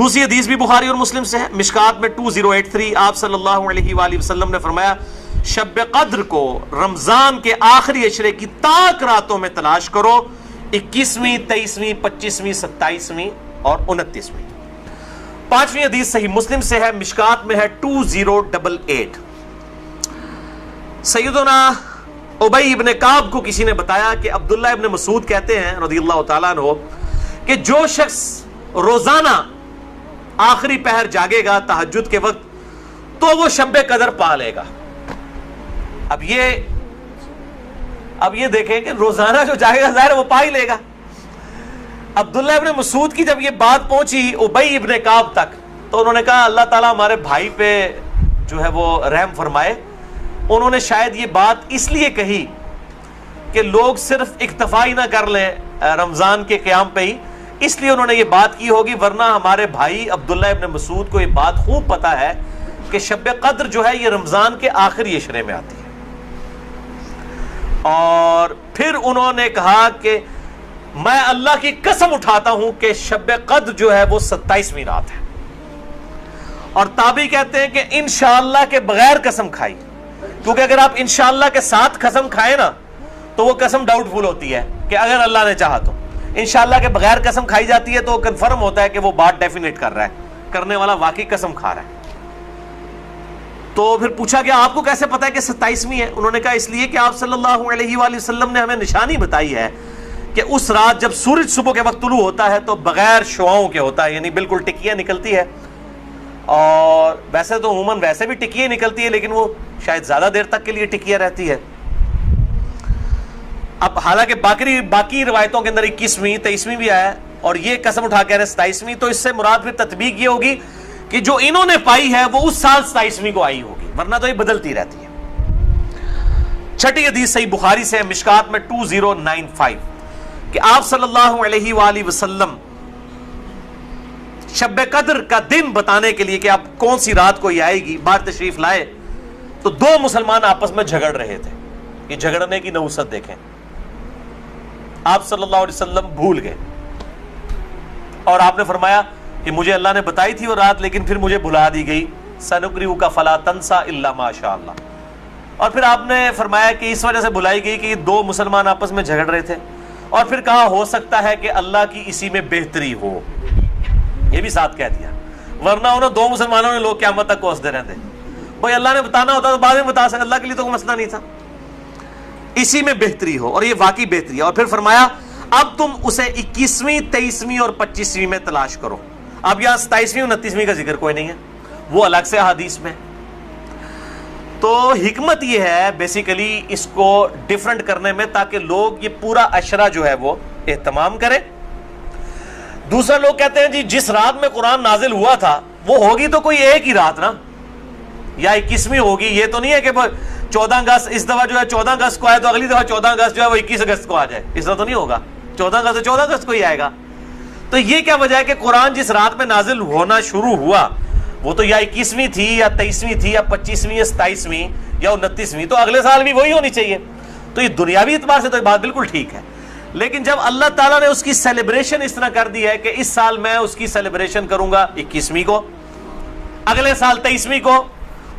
دوسری حدیث بھی بخاری اور مسلم سے ہے، مشکات میں 2083، آپ صلی اللہ علیہ وآلہ وسلم نے فرمایا شب قدر کو رمضان کے آخری عشرے کی تاک راتوں میں تلاش کرو، 21ویں، 23ویں، 25ویں، 27ویں اور 29ویں۔ پانچویں حدیث صحیح مسلم سے ہے، مشکات میں ہے 2088۔ سیدنا ابی ابن کعب کو کسی نے بتایا کہ عبداللہ ابن مسعود کہتے ہیں رضی اللہ تعالیٰ عنہ کہ جو شخص روزانہ آخری پہر جاگے گا تہجد کے وقت تو وہ شب قدر پا لے گا۔ اب یہ دیکھیں کہ روزانہ جو جاگے گا ظاہر وہ پا ہی لے گا۔ عبداللہ ابن مسعود کی جب یہ بات پہنچی ابی ابن کعب تک تو انہوں نے کہا اللہ تعالیٰ ہمارے بھائی پہ جو ہے وہ رحم فرمائے، انہوں نے شاید یہ بات اس لیے کہی کہ لوگ صرف اکتفا ہی نہ کر لیں رمضان کے قیام پہ ہی، اس لیے انہوں نے یہ بات کی ہوگی، ورنہ ہمارے بھائی عبداللہ ابن مسعود کو یہ بات خوب پتا ہے کہ شب قدر جو ہے یہ رمضان کے آخری عشرے میں آتی ہے۔ اور پھر انہوں نے کہا کہ میں اللہ کی قسم اٹھاتا ہوں کہ شب قدر جو ہے وہ 27ویں رات ہے، اور تابعی کہتے ہیں کہ انشاءاللہ کے بغیر قسم کھائی، کیونکہ اگر آپ انشاءاللہ کے ساتھ قسم کھائیں نا تو وہ قسم ڈاؤٹ فل ہوتی ہے کہ اگر اللہ نے چاہا تو۔ انشاءاللہ کے بغیر قسم کھائی جاتی ہے تو کنفرم ہوتا ہے کہ وہ بات ڈیفینیٹ کر رہا ہے، کرنے والا واقعی قسم کھا رہا ہے۔ تو پھر پوچھا کہ آپ کو کیسے پتا ہے کہ 27ویں ہے؟ انہوں نے کہا اس لیے کہ آپ صلی اللہ علیہ وآلہ وسلم نے ہمیں نشانی بتائی ہے کہ اس رات جب سورج صبح کے وقت طلوع ہوتا ہے تو بغیر شعاؤں کے ہوتا ہے، یعنی بالکل ٹکیاں نکلتی ہے، اور ویسے تو عموماً ویسے بھی ٹکیاں نکلتی ہے لیکن وہ شاید زیادہ دیر تک کے لیے ٹکیاں رہتی ہے۔ اب حالانکہ باقی روایتوں کے اندر 21ویں 23ویں بھی آیا ہے، اور یہ قسم اٹھا کے 27ویں، تو اس سے مراد پھر تطبیق یہ ہوگی کہ جو انہوں نے پائی ہے وہ اس سال 27ویں کو آئی ہوگی، ورنہ تو یہ بدلتی رہتی ہے۔ چھٹی حدیث صحیح بخاری سے ہے، مشکات میں 2095، کہ آپ صلی اللہ علیہ وآلہ وسلم شب قدر کا دن بتانے کے لیے کہ آپ کون سی رات کو یہ آئے گی باہر تشریف لائے، تو دو مسلمان آپس میں جھگڑ رہے تھے۔ یہ جھگڑنے کی نحوست دیکھیں، آپ صلی اللہ علیہ وسلم بھول گئے اور آپ نے فرمایا کہ مجھے اللہ نے بتائی تھی وہ رات لیکن پھر مجھے بھلا دی گئی، سنقرئک فلا تنسى الا ما شاء اللہ۔ اور پھر آپ نے فرمایا کہ اس وجہ سے بھلائی گئی کہ یہ دو مسلمان آپس میں جھگڑ رہے تھے، اور پھر کہا ہو سکتا ہے کہ اللہ کی اسی میں بہتری ہو، یہ بھی ساتھ کہہ دیا، ورنہ انہوں دو مسلمانوں نے لوگ قیامت تک کوستے رہتے، بھائی اللہ نے بتانا ہوتا تو بعد میں بتا سکتا، اللہ کے لیے تو کوئی مسئلہ نہیں تھا، اسی میں بہتری ہو، اور یہ واقعی بہتری ہے۔ اور پھر فرمایا اب تم اسے 21ویں 23ویں اور 25ویں میں تلاش کرو۔ اب یہاں 27ویں 29ویں کا ذکر کوئی نہیں ہے، وہ الگ سے حدیث میں۔ تو حکمت یہ ہے بیسیکلی اس کو ڈیفرنٹ کرنے میں تاکہ لوگ یہ پورا عشرہ جو ہے وہ اہتمام کریں۔ دوسرا لوگ کہتے ہیں جی جس رات میں قرآن نازل ہوا تھا وہ ہوگی تو کوئی ایک ہی رات نا، یا 21ویں ہوگی، یہ تو نہیں ہے کہ 14 اگست اس دفعہ جو ہے 14 اگست کو آئے تو اگلی دفعہ 14 اگست جو ہے وہ 21 اگست کو آ جائے، اس طرح تو نہیں ہوگا، 14 اگست سے 14 اگست کو ہی آئے گا۔ تو یہ کیا وجہ ہے کہ قرآن جس رات میں نازل ہونا شروع ہوا وہ تو یا 21ویں تھی یا 23ویں تھی یا 25ویں یا 27ویں یا 29ویں، تو اگلے سال بھی وہی ہونی چاہیے۔ تو یہ دنیاوی اعتبار سے تو یہ بات بالکل ٹھیک ہے، لیکن جب اللہ تعالیٰ نے اس کی سیلیبریشن اس طرح کر دی ہے کہ اس سال میں اس کی سیلیبریشن کروں گا 21ویں کو، اگلے سال 23ویں کو،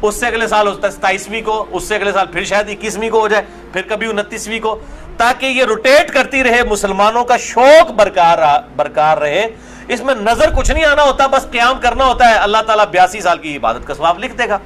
اس سے اگلے سال 27ویں کو، اس سے اگلے سال پھر شاید 21ویں کو ہو جائے، پھر کبھی 29ویں کو، تاکہ یہ روٹیٹ کرتی رہے، مسلمانوں کا شوق برقرار رہے۔ اس میں نظر کچھ نہیں آنا ہوتا، بس قیام کرنا ہوتا ہے، اللہ تعالیٰ 82 سال کی عبادت کا ثواب لکھ دے گا۔